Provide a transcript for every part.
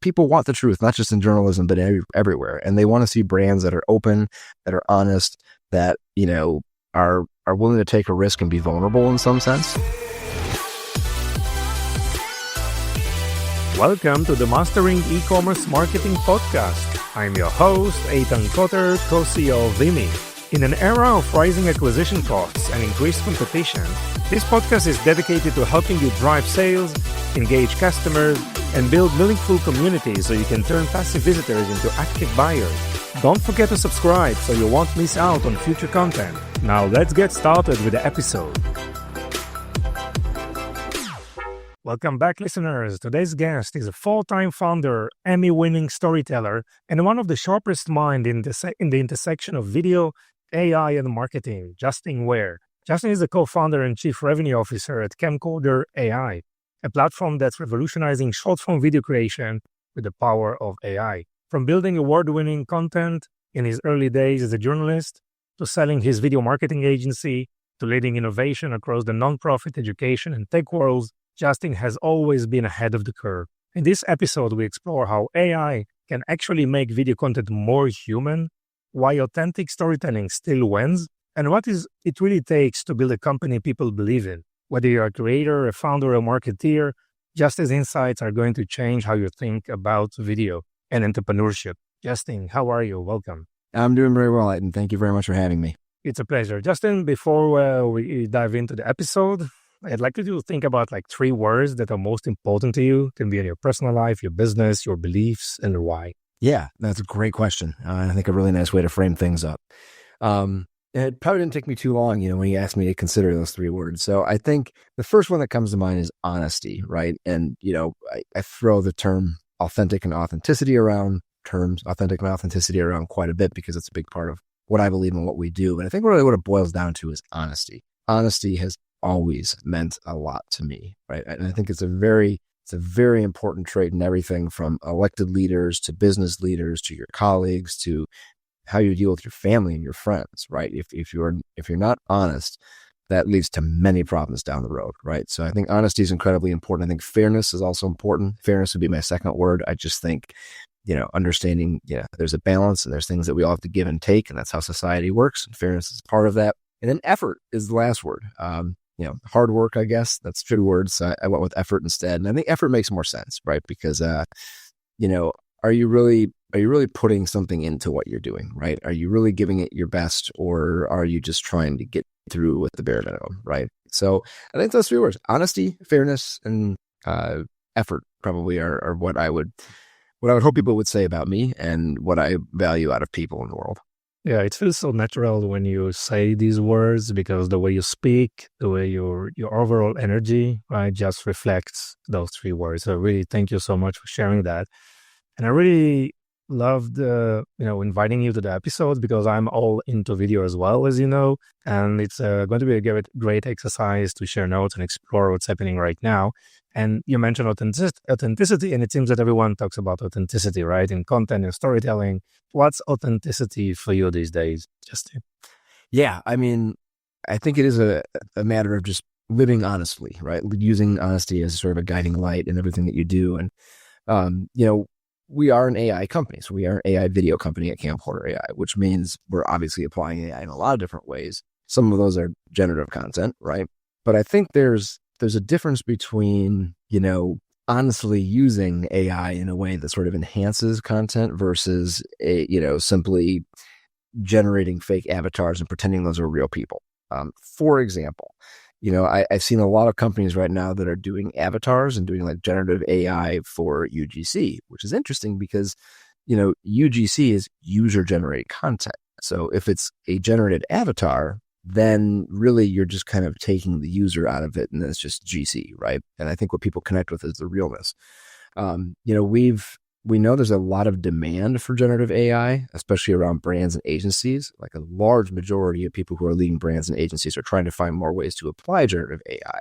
people want the truth, not just in journalism, but everywhere. And they want to see brands that are open, that are honest, that, are willing to take a risk and be vulnerable in some sense. Welcome to the Mastering E-commerce Marketing Podcast. I'm your host, Eitan Koter, co-CEO of Emmy. In an era of rising acquisition costs and increased competition, this podcast is dedicated to helping you drive sales, engage customers, and build meaningful communities so you can turn passive visitors into active buyers. Don't forget to subscribe so you won't miss out on future content. Now let's get started with the episode. Welcome back, listeners. Today's guest is a full-time founder, Emmy-winning storyteller, and one of the sharpest minds in the intersection of video, AI, and marketing, Justin Ware. Justin is the co-founder and chief revenue officer at Camcorder AI, a platform that's revolutionizing short-form video creation with the power of AI. From building award-winning content in his early days as a journalist, to selling his video marketing agency, to leading innovation across the nonprofit, education, and tech worlds, Justin has always been ahead of the curve. In this episode, we explore how AI can actually make video content more human, why authentic storytelling still wins, and what it really takes to build a company people believe in. Whether you're a creator, a founder, or a marketeer, Justin's insights are going to change how you think about video and entrepreneurship. Justin, how are you? Welcome. I'm doing very well, Eitan. Thank you very much for having me. It's a pleasure. Justin, before we dive into the episode, I'd like you to think about like 3 words that are most important to you. It can be in your personal life, your business, your beliefs, and why. Yeah, that's a great question. I think a really nice way to frame things up. It probably didn't take me too long, when you asked me to consider those 3 words. So I think the first one that comes to mind is honesty, right? And, I throw the term authentic and authenticity around quite a bit because it's a big part of what I believe and what we do. And I think really what it boils down to is honesty. Honesty has always meant a lot to me, right? And I think it's a very important trait in everything from elected leaders to business leaders to your colleagues to how you deal with your family and your friends, right? If you're not honest, that leads to many problems down the road, right? So I think honesty is incredibly important. I think fairness is also important. Fairness would be my second word. I just think, understanding, there's a balance and there's things that we all have to give and take, and that's how society works. And fairness is part of that. And then effort is the last word. Hard work, I guess. That's 2 words. So I went with effort instead. And I think effort makes more sense, right? Because, are you really putting something into what you're doing, right? Are you really giving it your best, or are you just trying to get through with the bare minimum, right? So I think those 3 words, honesty, fairness, and effort probably are what I would hope people would say about me and what I value out of people in the world. Yeah, it feels so natural when you say these words because the way you speak, the way your overall energy, right, just reflects those 3 words. So really, thank you so much for sharing that. And I really loved, inviting you to the episode because I'm all into video as well, as you know, and it's going to be a great exercise to share notes and explore what's happening right now. And you mentioned authenticity, and it seems that everyone talks about authenticity, right, in content and storytelling. What's authenticity for you these days, Justin? Yeah, I mean, I think it is a matter of just living honestly, right? Using honesty as sort of a guiding light in everything that you do. And, we are an AI company. So we are an AI video company at Camcorder AI, which means we're obviously applying AI in a lot of different ways. Some of those are generative content, right? But I think there's a difference between, honestly using AI in a way that sort of enhances content versus simply generating fake avatars and pretending those are real people. For example, I've seen a lot of companies right now that are doing avatars and doing like generative AI for UGC, which is interesting because, UGC is user generated content. So if it's a generated avatar, then really you're just kind of taking the user out of it and it's just GC, right? And I think what people connect with is the realness. We know there's a lot of demand for generative AI, especially around brands and agencies. Like a large majority of people who are leading brands and agencies are trying to find more ways to apply generative AI.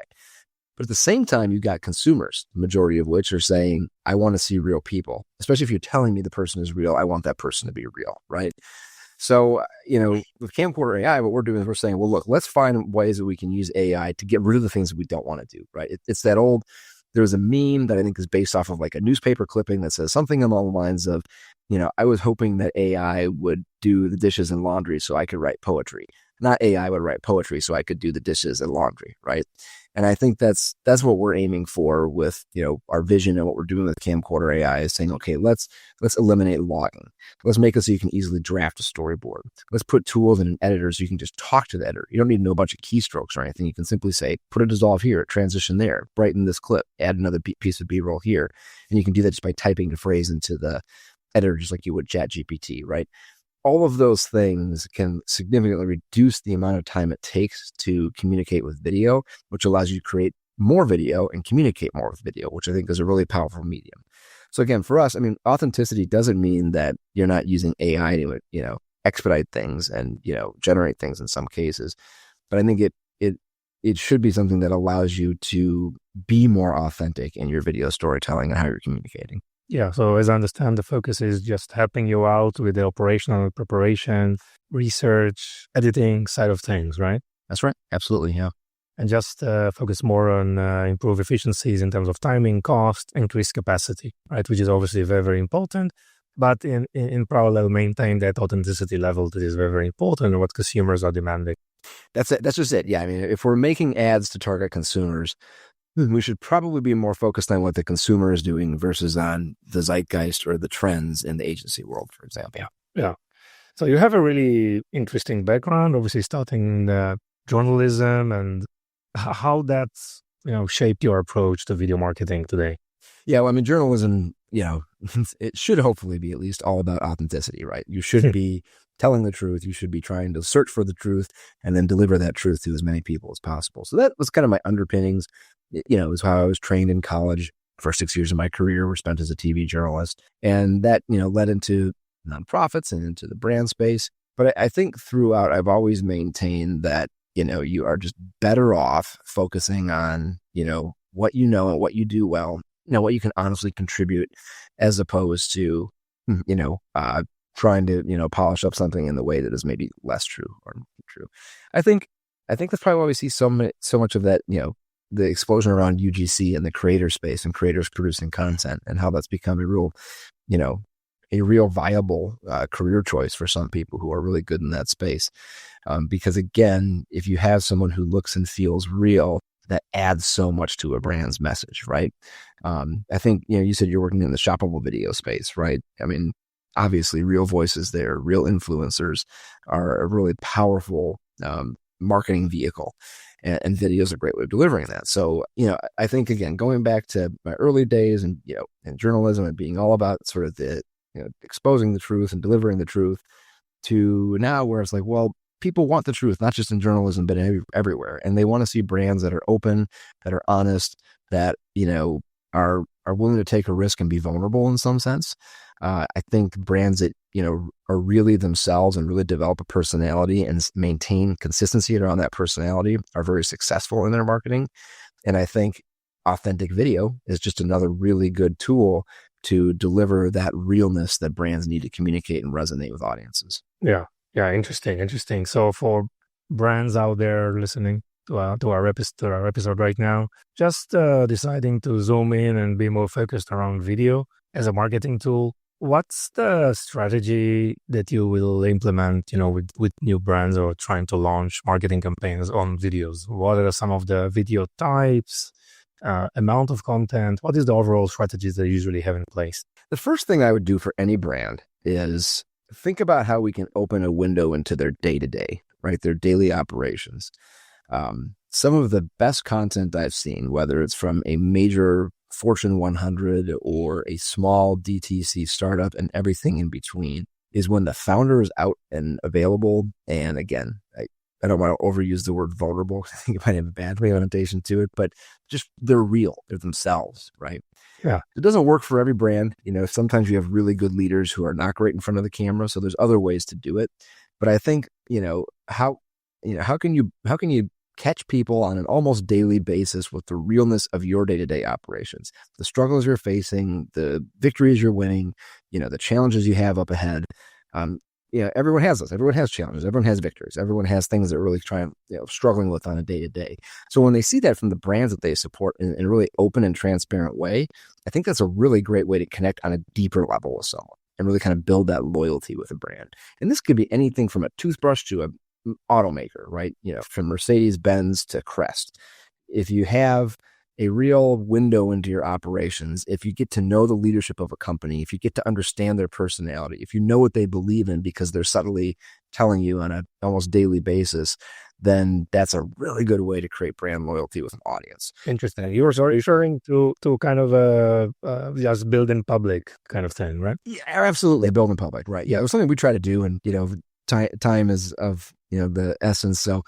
But at the same time, you've got consumers, the majority of which are saying, I want to see real people. Especially if you're telling me the person is real, I want that person to be real, right? So, with Camcorder AI, what we're doing is we're saying, well, look, let's find ways that we can use AI to get rid of the things that we don't want to do, right? It's that old, There's a meme that I think is based off of like a newspaper clipping that says something along the lines of, I was hoping that AI would do the dishes and laundry so I could write poetry. Not AI would write poetry so I could do the dishes and laundry, right? And I think that's what we're aiming for with, our vision and what we're doing with Camcorder AI is saying, okay, let's eliminate logging. Let's make it so you can easily draft a storyboard. Let's put tools in an editor so you can just talk to the editor. You don't need to know a bunch of keystrokes or anything. You can simply say, put a dissolve here, transition there, brighten this clip, add another piece of B-roll here. And you can do that just by typing the phrase into the editor, just like you would ChatGPT, right? All of those things can significantly reduce the amount of time it takes to communicate with video, which allows you to create more video and communicate more with video, which I think is a really powerful medium. So again, for us, authenticity doesn't mean that you're not using AI to, expedite things and, generate things in some cases. But I think it should be something that allows you to be more authentic in your video storytelling and how you're communicating. Yeah, so as I understand, the focus is just helping you out with the operational preparation, research, editing side of things, right? That's right. Absolutely, yeah. And just focus more on improve efficiencies in terms of timing, cost, increase capacity, right? Which is obviously very, very important. But in parallel, maintain that authenticity level that is very, very important and what consumers are demanding. That's it. That's just it. Yeah, if we're making ads to target consumers, we should probably be more focused on what the consumer is doing versus on the zeitgeist or the trends in the agency world, for example. Yeah. So you have a really interesting background, obviously starting in journalism, and how that's shaped your approach to video marketing today. Yeah, well, journalism, it should hopefully be at least all about authenticity, right? You should be telling the truth. You should be trying to search for the truth and then deliver that truth to as many people as possible. So that was kind of my underpinnings. Is how I was trained in college. First 6 years of my career were spent as a TV journalist. And that, led into nonprofits and into the brand space. But I think throughout, I've always maintained that, you are just better off focusing on, what you know and what you do well, what you can honestly contribute, as opposed to, trying to, polish up something in the way that is maybe less true or true. I think that's probably why we see so much of that, the explosion around UGC and the creator space and creators producing content, and how that's become a real viable career choice for some people who are really good in that space. Because again, if you have someone who looks and feels real, that adds so much to a brand's message, right? I think, you said you're working in the shoppable video space, right? Obviously real voices there, real influencers are a really powerful marketing vehicle. And video is a great way of delivering that. So, I think, again, going back to my early days and, in journalism and being all about sort of the, exposing the truth and delivering the truth, to now where it's like, well, people want the truth, not just in journalism, but everywhere. And they want to see brands that are open, that are honest, that, are willing to take a risk and be vulnerable in some sense. I think brands that, are really themselves and really develop a personality and maintain consistency around that personality are very successful in their marketing. And I think authentic video is just another really good tool to deliver that realness that brands need to communicate and resonate with audiences. Yeah. Interesting. So for brands out there listening to our episode right now, just deciding to zoom in and be more focused around video as a marketing tool, what's the strategy that you will implement, with new brands or trying to launch marketing campaigns on videos? What are some of the video types, amount of content? What is the overall strategies that you usually have in place? The first thing I would do for any brand is think about how we can open a window into their day-to-day, right? Their daily operations. Some of the best content I've seen, whether it's from a major Fortune 100 or a small DTC startup and everything in between, is when the founder is out and available. And again, I don't want to overuse the word vulnerable. I think it might have a bad connotation to it, but just they're real. They're themselves, right? Yeah. It doesn't work for every brand. Sometimes you have really good leaders who are not great in front of the camera. So there's other ways to do it. But I think, how can you catch people on an almost daily basis with the realness of your day-to-day operations, the struggles you're facing, the victories you're winning, the challenges you have up ahead. everyone has those. Everyone has challenges. Everyone has victories. Everyone has things they're really trying, struggling with on a day to day. So when they see that from the brands that they support in a really open and transparent way, I think that's a really great way to connect on a deeper level with someone and really kind of build that loyalty with a brand. And this could be anything from a toothbrush to a automaker, right? From Mercedes-Benz to Crest. If you have a real window into your operations, if you get to know the leadership of a company, if you get to understand their personality, if you know what they believe in because they're subtly telling you on an almost daily basis, then that's a really good way to create brand loyalty with an audience. Interesting. You're referring to kind of just build in public kind of thing, right? Yeah, absolutely. Build in public, right? Yeah, it was something we try to do, and time is of the essence. So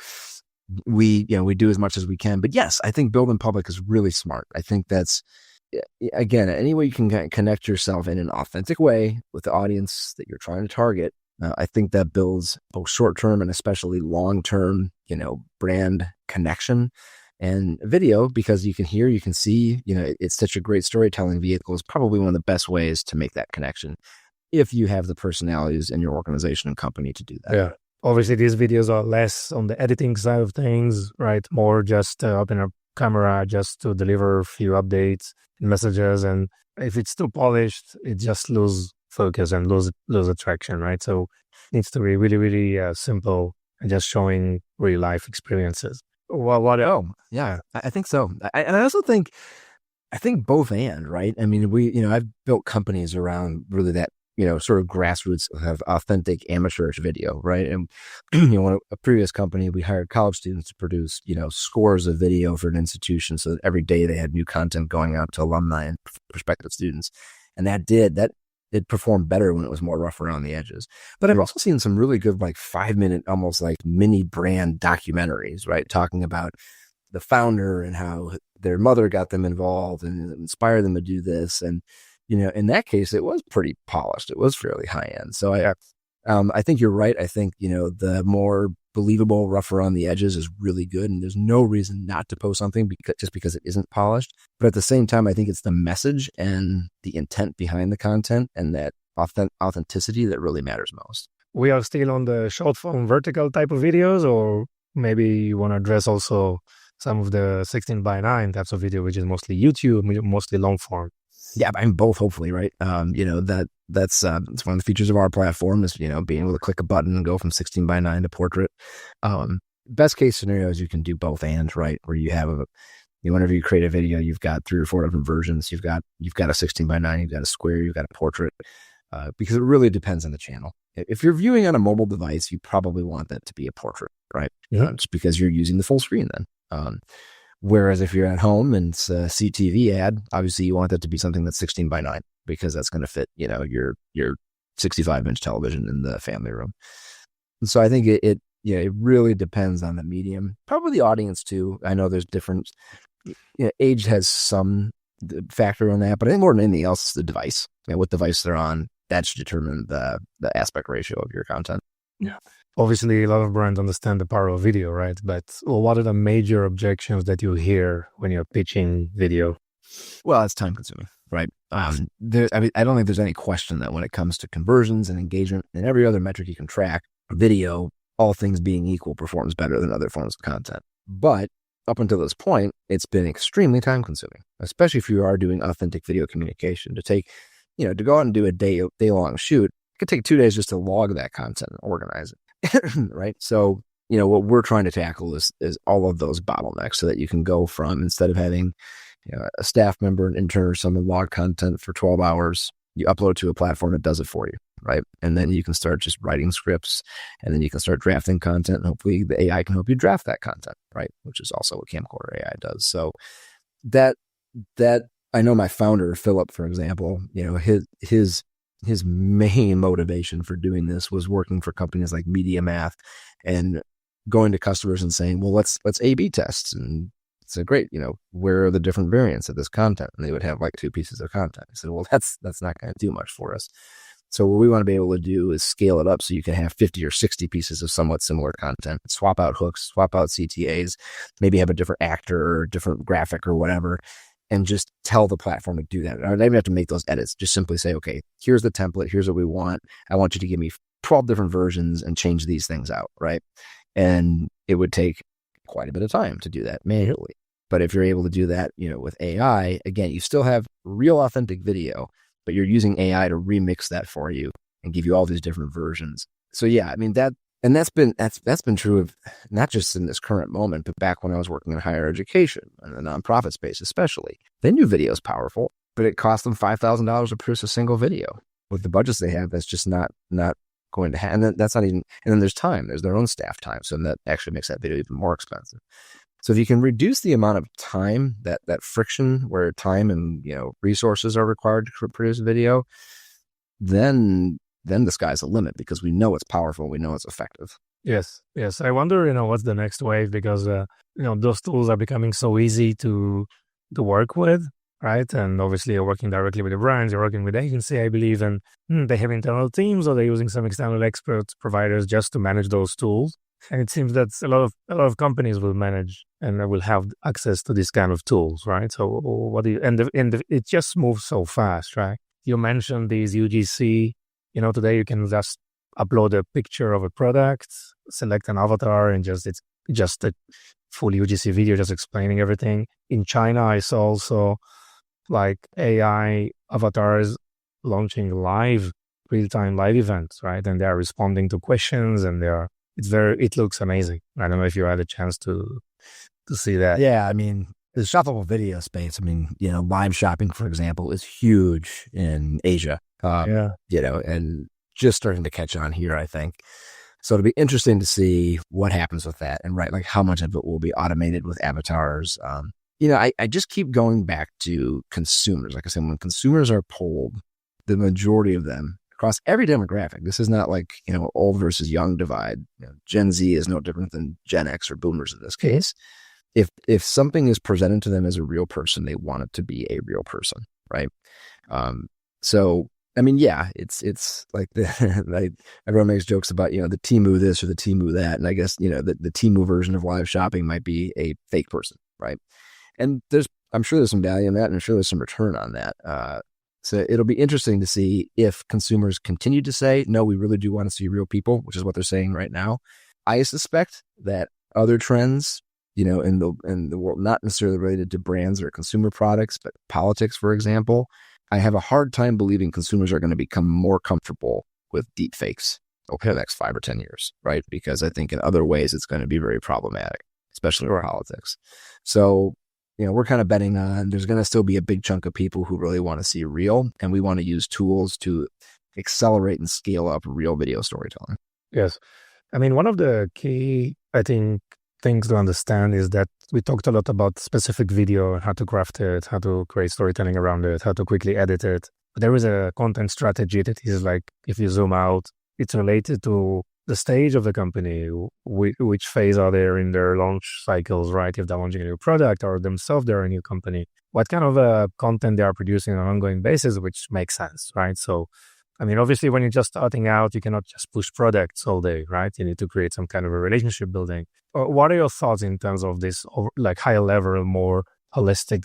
we do as much as we can. But yes, I think build in public is really smart. I think that's, again, any way you can connect yourself in an authentic way with the audience that you're trying to target. I think that builds both short-term and especially long-term, brand connection. And video, because you can hear, you can see, it's such a great storytelling vehicle, is probably one of the best ways to make that connection if you have the personalities in your organization and company to do that. Yeah. Obviously, these videos are less on the editing side of things, right? More just up in a camera just to deliver a few updates and messages. And if it's too polished, it just lose focus and lose attraction, right? So it needs to be really, really simple and just showing real life experiences. Well, yeah, I think so. And I also think, both and, right? I mean, I've built companies around really that, sort of grassroots of authentic amateurish video, right? And, a previous company, we hired college students to produce, scores of video for an institution so that every day they had new content going out to alumni and prospective students. And it performed better when it was more rough around the edges. But I've also seen some really good, like 5-minute, almost like mini brand documentaries, right? Talking about the founder and how their mother got them involved and inspired them to do this. And, in that case, it was pretty polished. It was fairly high end. So I think you're right. I think, the more believable, rough around the edges is really good. And there's no reason not to post something just because it isn't polished. But at the same time, I think it's the message and the intent behind the content and that authenticity that really matters most. We are still on the short form vertical type of videos, or maybe you want to address also some of the 16:9 types of video, which is mostly YouTube, mostly long form. Yeah, I'm both, hopefully, right? That's it's one of the features of our platform is, being able to click a button and go from 16:9 to portrait. Best case scenario is you can do both and, right? Where you have whenever you create a video, you've got 3 or 4 different versions. You've got a 16:9, you've got a square, you've got a portrait, because it really depends on the channel. If you're viewing on a mobile device, you probably want that to be a portrait, right? Yeah. Just because you're using the full screen then. Whereas if you're at home and it's a CTV ad, obviously you want that to be something that's 16:9 because that's going to fit, your 65-inch television in the family room. And so I think it really depends on the medium, probably the audience too. I know there's different, age has some factor on that, but I think more than anything else, it's the device. What device they're on, that should determine the aspect ratio of your content. Yeah. Obviously, a lot of brands understand the power of video, right? But what are the major objections that you hear when you're pitching video? Well, it's time consuming, right? I don't think there's any question that when it comes to conversions and engagement and every other metric you can track, video, all things being equal, performs better than other forms of content. But up until this point, it's been extremely time consuming, especially if you are doing authentic video communication. To go out and do a day-long shoot, it could take 2 days just to log that content and organize it. Right. So, what we're trying to tackle is all of those bottlenecks so that you can go from, instead of having a staff member, an intern, or someone log content for 12 hours, you upload to a platform that does it for you. Right. And then you can start just writing scripts, and then you can start drafting content, and hopefully the AI can help you draft that content. Right. Which is also what Camcorder AI does. So that I know my founder, Philip, for example, his main motivation for doing this was working for companies like Media Math and going to customers and saying, well, let's A/B test. And it's great, where are the different variants of this content? And they would have like 2 pieces of content. I said, well, that's not going to do much for us. So what we want to be able to do is scale it up so you can have 50 or 60 pieces of somewhat similar content, swap out hooks, swap out CTAs, maybe have a different actor or a different graphic or whatever, and just tell the platform to do that. I don't even have to make those edits. Just simply say, okay, here's the template. Here's what we want. I want you to give me 12 different versions and change these things out, right? And it would take quite a bit of time to do that manually. But if you're able to do that, with AI, again, you still have real authentic video, but you're using AI to remix that for you and give you all these different versions. So yeah, I mean that's been true of not just in this current moment, but back when I was working in higher education and the nonprofit space, especially. They knew video is powerful, but it cost them $5,000 to produce a single video. With the budgets they have, that's just not going to happen. And that's not even. And then there's time. There's their own staff time, so that actually makes that video even more expensive. So if you can reduce the amount of time, that friction where time and resources are required to produce a video, then the sky's the limit, because we know it's powerful, we know it's effective. Yes. I wonder, what's the next wave, because those tools are becoming so easy to work with, right? And obviously, you're working directly with the brands, you're working with the agency, I believe, and they have internal teams, or they're using some external expert providers just to manage those tools. And it seems that a lot of companies will manage and will have access to this kind of tools, right? So what do you, and it just moves so fast, right? You mentioned these UGC. Today you can just upload a picture of a product, select an avatar, and it's just a full UGC video just explaining everything. In China, I saw also like AI avatars launching real-time live events, right? And they are responding to questions, and it looks amazing. I don't know if you had a chance to see that. Yeah, I mean, the shoppable video space, live shopping, for example, is huge in Asia. And just starting to catch on here, I think. So it'll be interesting to see what happens with that, and like how much of it will be automated with avatars. I just keep going back to consumers. Like I said, when consumers are polled, the majority of them across every demographic, this is not like, old versus young divide. Gen Z is no different than Gen X or boomers in this case. If something is presented to them as a real person, they want it to be a real person, right? So I mean, yeah, it's like everyone makes jokes about, the Temu this or the Temu that. And I guess, the Temu version of live shopping might be a fake person, right? And I'm sure there's some value in that, and I'm sure there's some return on that. So it'll be interesting to see if consumers continue to say, no, we really do want to see real people, which is what they're saying right now. I suspect that other trends, in the world, not necessarily related to brands or consumer products, but politics, for example, I have a hard time believing consumers are going to become more comfortable with deepfakes over the next 5 or 10 years, right? Because I think in other ways it's going to be very problematic, especially in politics. So, we're kind of betting on there's going to still be a big chunk of people who really want to see real, and we want to use tools to accelerate and scale up real video storytelling. Yes. I mean, one of the key, I think, things to understand is that we talked a lot about specific video, how to craft it, how to create storytelling around it, how to quickly edit it. But there is a content strategy that is like, if you zoom out, it's related to the stage of the company, which phase are they in their launch cycles, right? If they're launching a new product or themselves, they're a new company, what kind of content they are producing on an ongoing basis, which makes sense, right? So, I mean, obviously, when you're just starting out, you cannot just push products all day, right? You need to create some kind of a relationship building. What are your thoughts in terms of this, like higher level, more holistic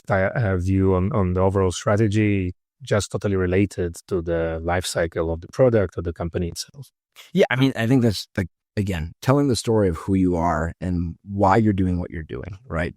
view on the overall strategy, just totally related to the life cycle of the product or the company itself? Yeah, I mean, I think that's like, again, telling the story of who you are and why you're doing what you're doing, right?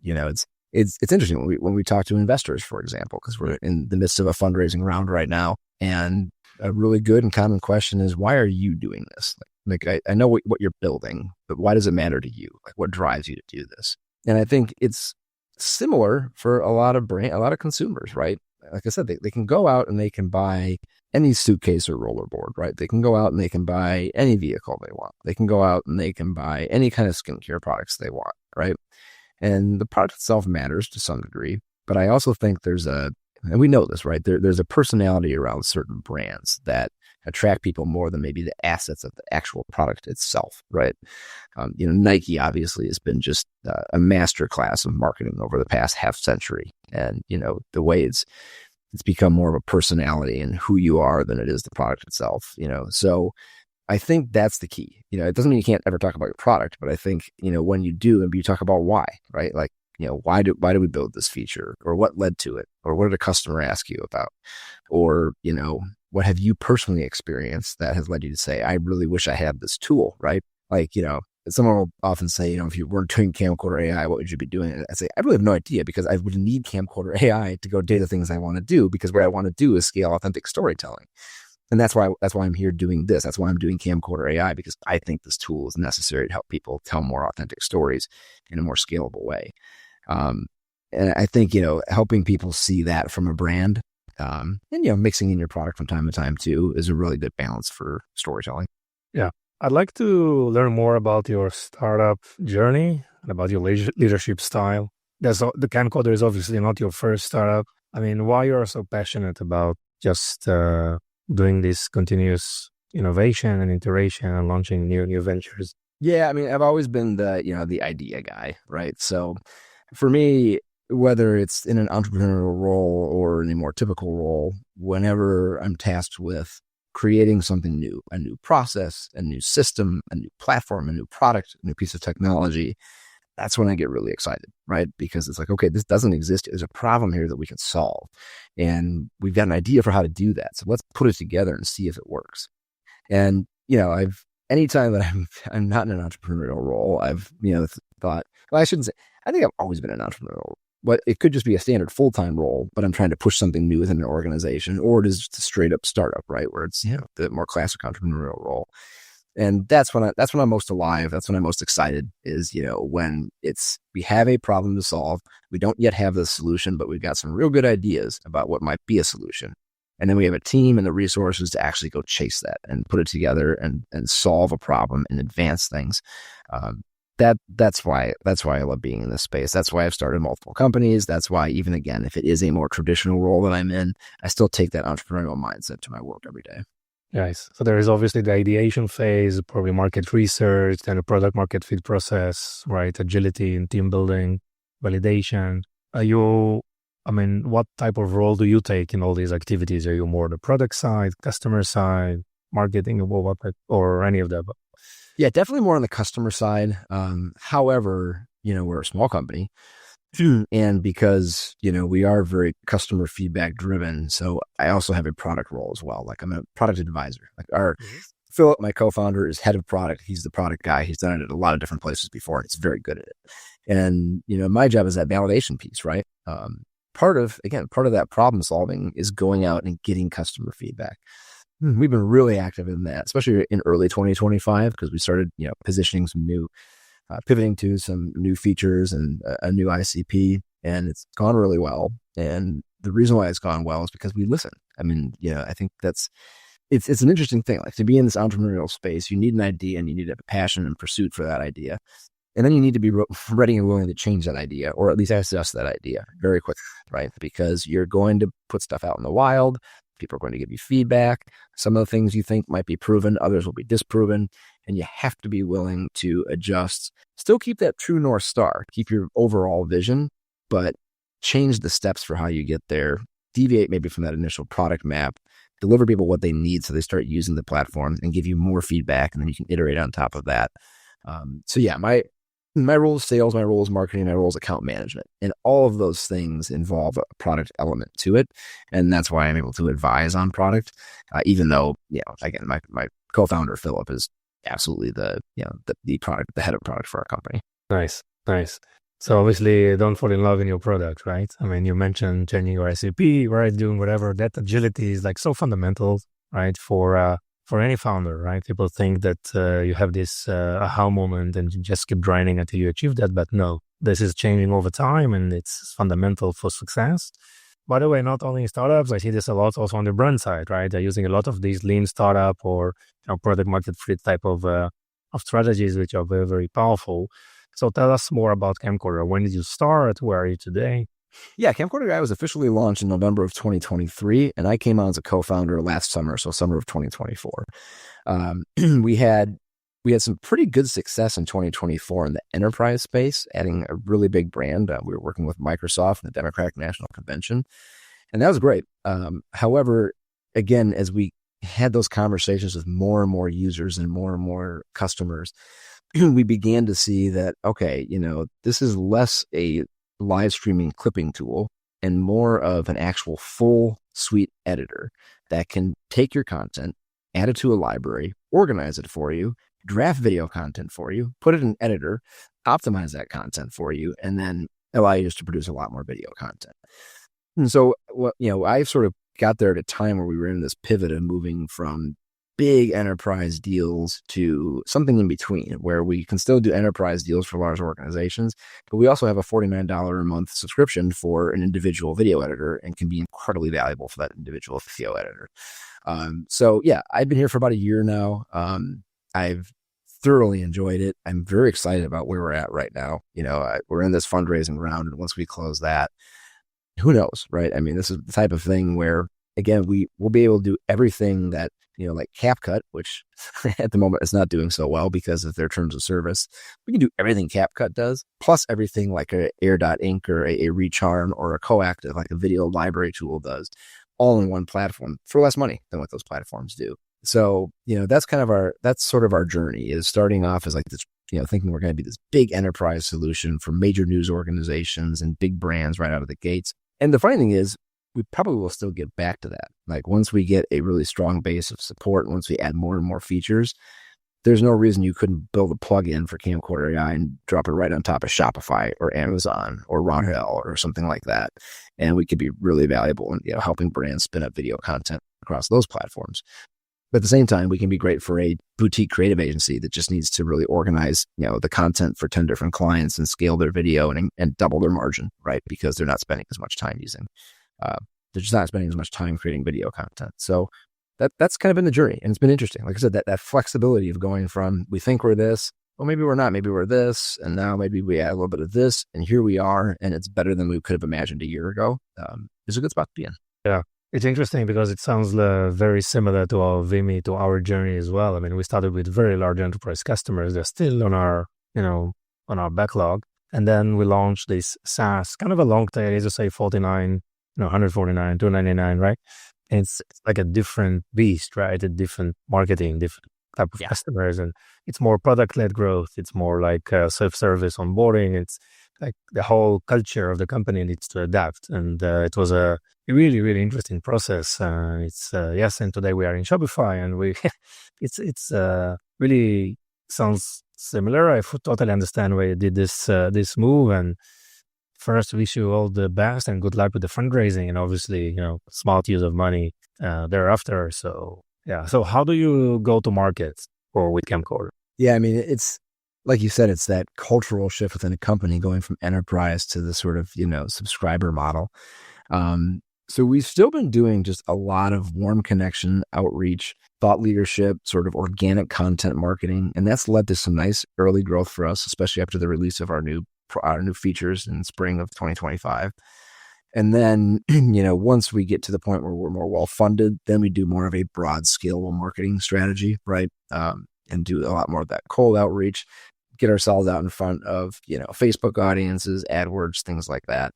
It's interesting when we talk to investors, for example, because we're in the midst of a fundraising round right now, and a really good and common question is, why are you doing this? Like I know what you're building, but why does it matter to you? Like, what drives you to do this? And I think it's similar for a lot of consumers, right? Like I said, they can go out and they can buy any suitcase or rollerboard, right? They can go out and they can buy any vehicle they want. They can go out and they can buy any kind of skincare products they want, right? And the product itself matters to some degree, but I also think and we know this, right? There's a personality around certain brands that attract people more than maybe the assets of the actual product itself, right? Nike obviously has been just a master class of marketing over the past half century. And, the way it's become more of a personality and who you are than it is the product itself, So I think that's the key. It doesn't mean you can't ever talk about your product, but I think, when you do, and you talk about why, right? Like, why do we build this feature, or what led to it, or what did a customer ask you about, or, what have you personally experienced that has led you to say, I really wish I had this tool, right? Like, someone will often say, if you weren't doing Camcorder AI, what would you be doing? I say, I really have no idea, because I would need Camcorder AI to go do the things I want to do, because what I want to do is scale authentic storytelling. And that's why I'm here doing this. That's why I'm doing Camcorder AI, because I think this tool is necessary to help people tell more authentic stories in a more scalable way. And I think, helping people see that from a brand, and, mixing in your product from time to time too, is a really good balance for storytelling. Yeah. I'd like to learn more about your startup journey and about your leadership style. The Camcorder is obviously not your first startup. I mean, why you're so passionate about just doing this continuous innovation and iteration and launching new ventures? Yeah, I mean, I've always been the idea guy, right? So for me, whether it's in an entrepreneurial role or in a more typical role, whenever I'm tasked with creating something new, a new process, a new system, a new platform, a new product, a new piece of technology, that's when I get really excited, right? Because it's like, okay, this doesn't exist. There's a problem here that we can solve. And we've got an idea for how to do that. So let's put it together and see if it works. And, anytime that I'm not in an entrepreneurial role, I've, thought, well, I shouldn't say, I think I've always been an entrepreneurial, but it could just be a standard full-time role, but I'm trying to push something new within an organization, or it is just a straight up startup, right? Where it's, the more classic entrepreneurial role. And that's when I'm most alive. That's when I'm most excited, is, when we have a problem to solve. We don't yet have the solution, but we've got some real good ideas about what might be a solution. And then we have a team and the resources to actually go chase that and put it together and solve a problem and advance things. That's why I love being in this space. That's why I've started multiple companies. That's why, even again, if it is a more traditional role that I'm in, I still take that entrepreneurial mindset to my work every day. Nice. So there is obviously the ideation phase, probably market research, then a product market fit process, right? Agility and team building, validation. What type of role do you take in all these activities? Are you more the product side, customer side, marketing, or any of that? Yeah, definitely more on the customer side. However, we're a small company, and because, we are very customer feedback driven. So I also have a product role as well. Like, I'm a product advisor. Like, Philip, my co-founder, is head of product. He's the product guy. He's done it at a lot of different places before, and he's very good at it. And, my job is that validation piece, right? Part of that problem solving is going out and getting customer feedback. We've been really active in that, especially in early 2025, because we started, positioning some new, pivoting to some new features and a new ICP, and it's gone really well. And the reason why it's gone well is because we listen. I mean, I think it's an interesting thing. Like, to be in this entrepreneurial space, you need an idea and you need to have a passion and pursuit for that idea. And then you need to be ready and willing to change that idea, or at least assess that idea very quickly, right? Because you're going to put stuff out in the wild. People are going to give you feedback. Some of the things you think might be proven, others will be disproven. And you have to be willing to adjust. Still keep that true North Star. Keep your overall vision, but change the steps for how you get there. Deviate maybe from that initial product map. Deliver people what they need so they start using the platform, and give you more feedback. And then you can iterate on top of that. My role is sales, my role is marketing, my role is account management. And all of those things involve a product element to it. And that's why I'm able to advise on product, even though, again, my co-founder, Philip, is absolutely the head of product for our company. Nice. So obviously, don't fall in love in your product, right? I mean, you mentioned changing your ICP, right? Doing whatever. That agility is like so fundamental, right? For any founder, right? People think that you have this aha moment and you just keep grinding until you achieve that. But no, this is changing over time, and it's fundamental for success. By the way, not only in startups, I see this a lot also on the brand side, right? They're using a lot of these lean startup or product market fit type of strategies, which are very, very powerful. So tell us more about Camcorder. When did you start? Where are you today? Yeah, Camcorder AI was officially launched in November of 2023, and I came on as a co-founder last summer, so summer of 2024. We had some pretty good success in 2024 in the enterprise space, adding a really big brand. We were working with Microsoft and the Democratic National Convention, and that was great. However, again, as we had those conversations with more and more users and more customers, we began to see that, okay, this is less a live streaming clipping tool and more of an actual full suite editor that can take your content, add it to a library, organize it for you, draft video content for you, put it in an editor, optimize that content for you, and then allow you just to produce a lot more video content. And so, I sort of got there at a time where we were in this pivot of moving from big enterprise deals to something in between, where we can still do enterprise deals for large organizations, but we also have a $49 a month subscription for an individual video editor and can be incredibly valuable for that individual video editor. So yeah, I've been here for about a year now. I've thoroughly enjoyed it. I'm very excited about where we're at right now. We're in this fundraising round, and once we close that, who knows, right? I mean, this is the type of thing where, again, we'll be able to do everything that, like CapCut, which at the moment is not doing so well because of their terms of service. We can do everything CapCut does, plus everything like a Air.ink or a Recharm or a Coactive, like a video library tool does, all in one platform for less money than what those platforms do. So, that's sort of our journey, is starting off as like this, thinking we're going to be this big enterprise solution for major news organizations and big brands right out of the gates. And the funny thing is, we probably will still get back to that. Like once we get a really strong base of support, and once we add more and more features, there's no reason you couldn't build a plugin for Camcorder AI and drop it right on top of Shopify or Amazon or Ravel or something like that. And we could be really valuable in helping brands spin up video content across those platforms. But at the same time, we can be great for a boutique creative agency that just needs to really organize, the content for 10 different clients and scale their video and double their margin, right? Because they're not spending as much time they're just not spending as much time creating video content. So that's kind of been the journey, and it's been interesting. Like I said, that flexibility of going from, we think we're this, well, maybe we're not, maybe we're this, and now maybe we add a little bit of this, and here we are, and it's better than we could have imagined a year ago. It's a good spot to be in. Yeah. It's interesting because it sounds very similar to our journey as well. I mean, we started with very large enterprise customers. They're still on our backlog. And then we launched this SaaS, kind of a long tail, as you say, 49, 149, 299, right? And it's like a different beast, right? A different marketing, different type of customers. And it's more product-led growth. It's more like self-service onboarding. It's like the whole culture of the company needs to adapt. And it was a really, really interesting process. And today we are in Shopify, and it's really sounds similar. I totally understand why you did this move. And first, wish you all the best and good luck with the fundraising, and obviously, smart use of money thereafter. So yeah. So how do you go to market with Camcorder? Yeah, I mean, it's like you said, it's that cultural shift within a company going from enterprise to the sort of, subscriber model. So we've still been doing just a lot of warm connection, outreach, thought leadership, sort of organic content marketing. And that's led to some nice early growth for us, especially after the release of our new features in spring of 2025. And then, once we get to the point where we're more well-funded, then we do more of a broad scalable marketing strategy, right? And do a lot more of that cold outreach, get ourselves out in front of, Facebook audiences, AdWords, things like that.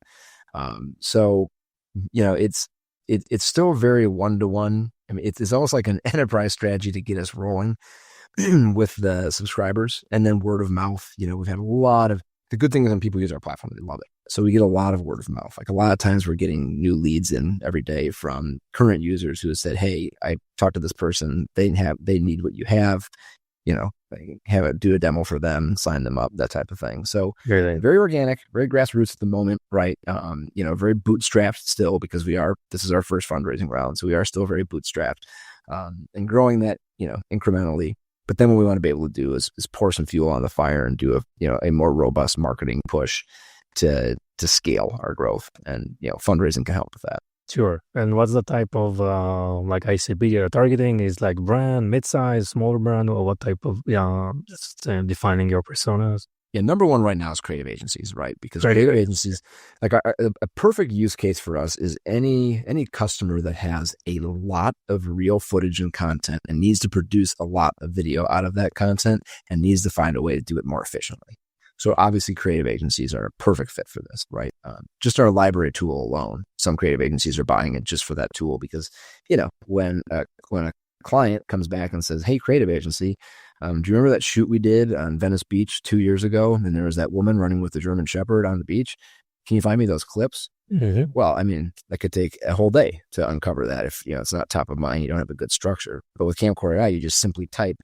So, it's still very one-to-one. I mean, it's almost like an enterprise strategy to get us rolling with the subscribers, and then word of mouth. We've had a lot of, the good thing is when people use our platform, they love it. So we get a lot of word of mouth. Like a lot of times we're getting new leads in every day from current users who have said, hey, I talked to this person. They need what you have. Do a demo for them, sign them up, that type of thing. So very organic, very grassroots at the moment, right? Very bootstrapped still, because this is our first fundraising round. So we are still very bootstrapped, and growing that, incrementally. But then what we want to be able to do is pour some fuel on the fire and do a more robust marketing push to scale our growth, and, fundraising can help with that. Sure. And what's the type of ICP you're targeting? Is like brand, mid-size, smaller brand, or what type of, just defining your personas? Yeah, number one right now is creative agencies, right? Because creative agencies, like a perfect use case for us is any customer that has a lot of real footage and content and needs to produce a lot of video out of that content and needs to find a way to do it more efficiently. So obviously creative agencies are a perfect fit for this, right? Just our library tool alone, some creative agencies are buying it just for that tool because, when a client comes back and says, hey, creative agency, do you remember that shoot we did on Venice Beach 2 years ago? And there was that woman running with the German Shepherd on the beach. Can you find me those clips? Mm-hmm. Well, I mean, that could take a whole day to uncover that if, it's not top of mind, you don't have a good structure. But with Camcorder AI, you just simply type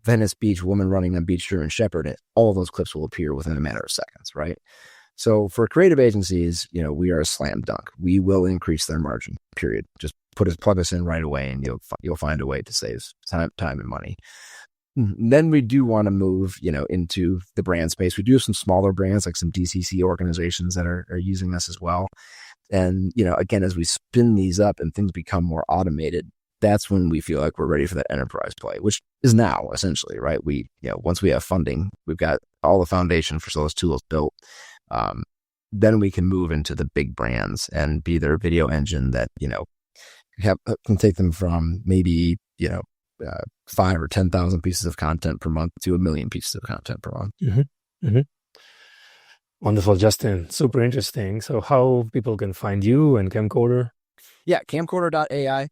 Venice Beach, woman running on beach German Shepherd, and all those clips will appear within a matter of seconds, right? So for creative agencies, we are a slam dunk. We will increase their margin, period. Just plug us in right away, and you'll find a way to save time and money. Then we do want to move, into the brand space. We do have some smaller brands, like some DCC organizations that are using us as well. And, again, as we spin these up and things become more automated, that's when we feel like we're ready for that enterprise play, which is now essentially, right? We, once we have funding, we've got all the foundation for those tools built. Then we can move into the big brands and be their video engine that, can take them from maybe, 5 or 10,000 pieces of content per month to 1 million pieces of content per month. Mm-hmm. Mm-hmm. Wonderful, Justin. Super interesting. So how people can find you and Camcorder? Yeah, camcorder.ai.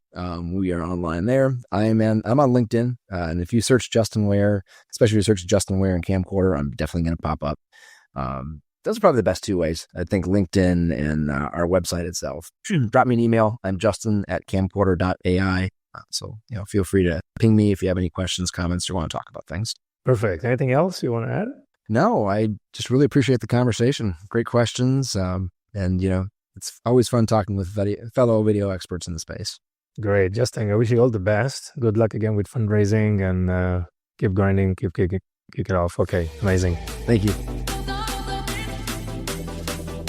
We are online there. I'm on LinkedIn. And if you search Justin Ware, especially if you search Justin Ware and Camcorder, I'm definitely going to pop up. Those are probably the best two ways. I think LinkedIn and our website itself. Drop me an email. I'm justin@camcorder.ai. So, feel free to ping me if you have any questions, comments, or want to talk about things. Perfect. Anything else you want to add? No, I just really appreciate the conversation. Great questions. And, it's always fun talking with fellow video experts in the space. Great. Justin, I wish you all the best. Good luck again with fundraising, and keep grinding, keep it off. Okay, amazing. Thank you.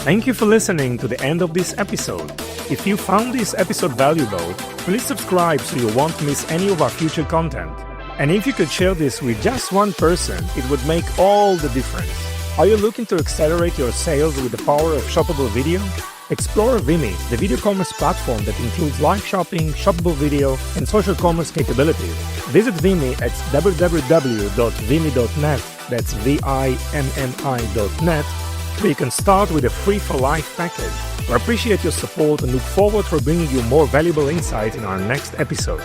Thank you for listening to the end of this episode. If you found this episode valuable, please subscribe so you won't miss any of our future content. And if you could share this with just one person, it would make all the difference. Are you looking to accelerate your sales with the power of shoppable video? Explore Vimy, the video commerce platform that includes live shopping, shoppable video, and social commerce capabilities. Visit Vimy at www.vimy.net, that's VIMMI.net, where you can start with a free-for-life package. We appreciate your support and look forward to bringing you more valuable insights in our next episode.